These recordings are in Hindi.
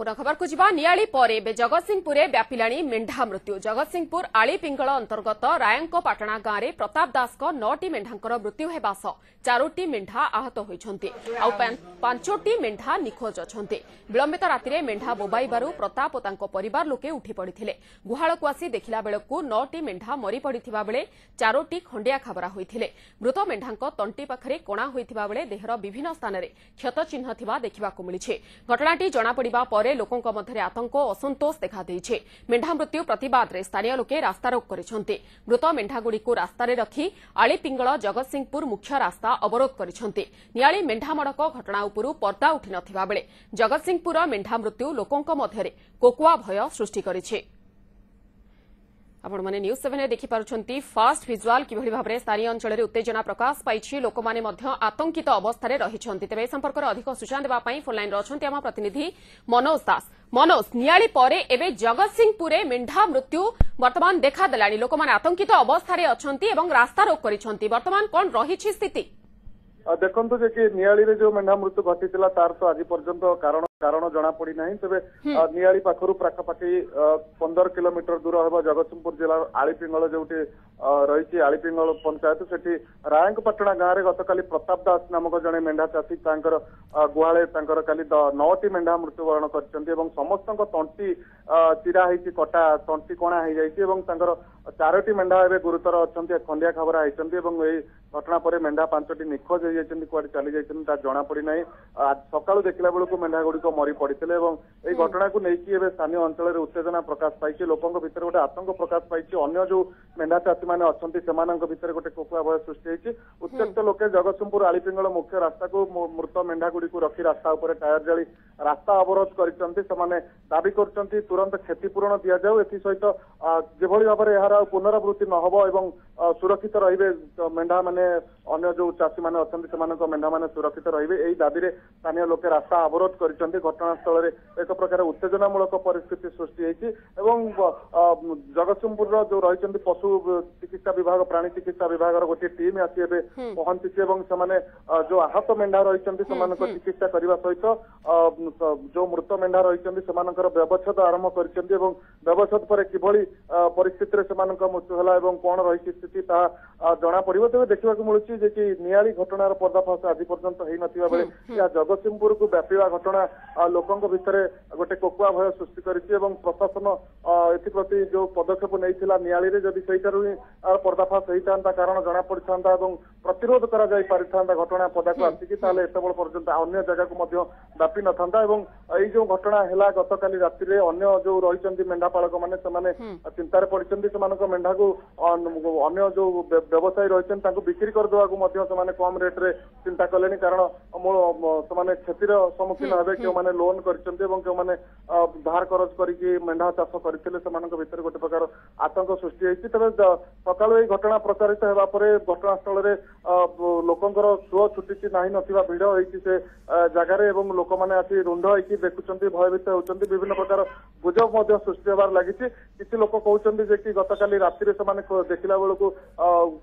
संपूर्ण खबर को जीवा नियाली परे बे जगतसिंहपुर व्यापिलाणी मेंढा मृत्यु। जगतसिंहपुर आलीपिंगल अंतर्गत रायंक पाटणा गांव में प्रताप दास 9टी मेंढांकर मृत्यु हेबा सह 4टी मेंढा आहत होइछन्ति आ 5टी मेंढा निखोज अछन्ति। विलंबित राति मेंढा बोबाइबारु प्रताप और तांको परिवार लोके उठी पड़िथिले। गुहाल को आसी देखिला बेलकु 9टी मेंढा मरी पड़िथिबा बेले 4टी खंडिया खाबरा होइथिले। मृत मेंढांको तंटी पाखरे कोणा होइथिबा बेले देहर विभिन्न स्थान में क्षत चिन्ह थिबा देखिबाकु मिलिछि। घटनाटी जना पड़िबा परे लोकंक मध्यरे आतंक और असंतोष देखा देइछि। मेंढा मृत्यु प्रतिबाद रे स्थानीय लोके रास्तारोक करिसंति। मृत मेंढागुड़िकु रास्तारे रखी आलीपिंगल जगतसिंहपुर मुख्य रास्ता अवरोध करिसंति। नियाली मेंढा मड़क घटना उपरु पर्दा उठी नथिबा बेले जगतसिंहपुर मेंढा मृत्यु लोकंक मध्यरे कोकुआ भय सृष्टि करिछि। आपण माने न्यूज 7 देखि पारुछंती फास्ट विजुअल किभଳି भाबरे स्थानीय अंचल रे उत्तेजना प्रकाश पाइछि। लोक माने मध्य आतंकित अवस्था रे रहिछंती। तबे संपर्क रे अधिक सूचना देबा पई फोन लाइन रछंती आमा प्रतिनिधि मनोज दास। मनोज, नियाली परे एबे जगतसिंहपुर मेंढा मृत्यु वर्तमान देखा देलानी। लोक माने आतंकित अवस्था रे अछंती एवं रास्ता रोक करिछंती। वर्तमान कोन रहिछि स्थिति? देखो जे कि नियाली रे जो मेंढा मृत्यु घटिला तार तो आज पर्यंत कारण जना पड़ी ना। तेज नियाली पाखर पाखापाखि 15 किलोमीटर दूर हम जगतसिंहपुर जिला आलीपिंगल जो रही आलीपिंगल पंचायत से रायंकपाटणा गाँव में गतकाली प्रताप दास नामक जड़े मेंढा चाषी गुहाले काली 9टी मेंढा मृत्युवरण कर समस्त तंटी चिरा कटा तंटी कणा हो 4टी मेंढा एवं गुरुतर अच्छा खंडिया खबरा होती। घटना पर मेंढा 5टी निखोज होती कुआडे चली जाता जना पड़ी ना। आज सका देखला बेलू मेंढा गुड़िक मरी पड़ते यही घटना को लेकिन स्थानीय अंचल उत्तेजना प्रकाश पाई। लोकों भीतर गोटे आतंक प्रकाश पाई। अन्य जो मेंढा चाषी मैंने अच्छा भीतर गोटे कोकुआ भय सृष्टि होती। उत्त्यक्त लोके जगतसिंहपुर आलीपिंगल मुख्य रास्ता को मृत मेंढा गुड़िक रखी रास्ता उपर टायर जाली रास्ता अवरोध कर दाबी कर तुरंत क्षतिपूरण दि जाऊ। एसहित जेभली भाव में यार पुनरावृत्ति न हो एवं सुरक्षित रे मेंढा मैंने अन्य जो चाषी मैंने अच्छा मेंढा मैंने सुरक्षित रे यही दाबी स्थानीय लोके रास्ता अवरोध कर घटनास्थल में एक प्रकार उत्तेजनामूलक परिस्थिति सृष्टि होती। जगतसिंहपुर जो रही पशु चिकित्सा विभाग प्राणी चिकित्सा विभाग गोटे टीम आसी पहुंची जो आहत मेंढा रही चिकित्सा करने सहित जो मृत मेंढा रही व्यवच्छेद आरंभ कर व्यवच्छेद पर किभली परिस्थिति मृत्यु है कौन रही स्थिति जना पड़ो। तेज देखा मिलूँ कि नियाली घटनार पर्दाफाश आज पर्यंत हो ना बेले या जगतसिंहपुर को व्यापीवा घटना लोकों भितर गोटे कोकुआ भय सृष्टि कर प्रशासन एप्रति जो पदक्षेप नहीं नियाली जदि से पर्दाफाश होता कारण जना पड़ा प्रतिरोध कर घटना पदा को आसिकी एत बड़ पर्यंत अन्य जगह को व्यापी न था। यही जो घटना है गतकाली राति अन्य जो रही मेंढापालक मैंने चिंतार पड़ते मेंढा को अन्य जो व्यवसायी रही बिक्री करदेवा कम रेट्रे चिंता कले कारण से क्षतिर सम्मुखीन हे क्यों मैंने लोन कर धार करज करके मेंढा चाष करते भीतर गोटे प्रकार आतंक सृष्टि होती। तेज सका घटना प्रचारित होगापर घटनास्थल में लोकंर सुଅ छुटी ना नथिबा भिड़ होती से जगार लोक मैंने आसी रुंड होती देखुं भयभीत होती। विभिन्न प्रकार गुजब सृष्टि होबार लगी। किसी लोक कहते कि गतकाली राति देखला बेलू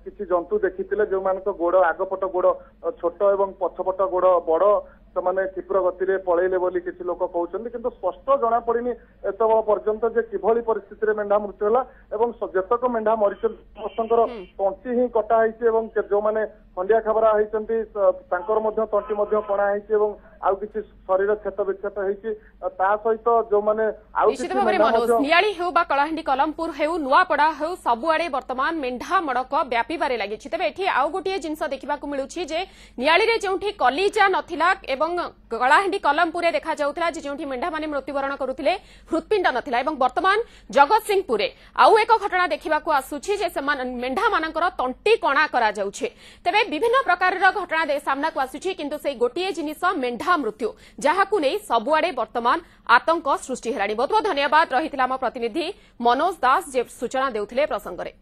किसी जंतु देखी जो मान गोड़ आगपट गोड़ छोट और पछपट गोड़ बड़ से क्षिप्र गति में पलैले बोली किसी लोक कहते किंतु स्पष्ट जना पड़नी एत बड़ पर्यंत जे किभली परिस्थिति मेंढा मृत्यु है जेतक मेंढा मरी समस्त तंटी ही कटा जो मैंने खंडिया खबरा होती तंटी कणा हो आउ किसी शरीर क्षत विक्षत सहित जो मैंने नियाली हो बा कलाहांडी कलमपुर हो नुआपड़ा हो सबुआड़े वर्तमान मेंढा मड़क व्यापीबारे लगी। तेज एठी आउ गोटे जिनस देखा मिलूँ जे नियाली रे जोंठी कलिजा नथिला एवं कलाहांडी कलमपुर देखा जाउथला जे जोंठी मेंढा माने मृत्युवरण करुथिले हृत्पिंड नथिला एवं वर्तमान जगतसिंहपुर आउ एक घटना देखा आसुछि जे मेंढा मानकर तंटी कणा करा जाउछे। तेबे विभिन्न प्रकार घटना सामना को आसुछि किंतु से गोटे जिनिस मेंढा मृत्यु जहाकु नै सबुआड़े वर्तमान आतंक सृष्टि हेलानी। बहुत बहुत धन्यवाद रही प्रतिनिधि मनोज दास जे सूचना देउथिले प्रसंग रे।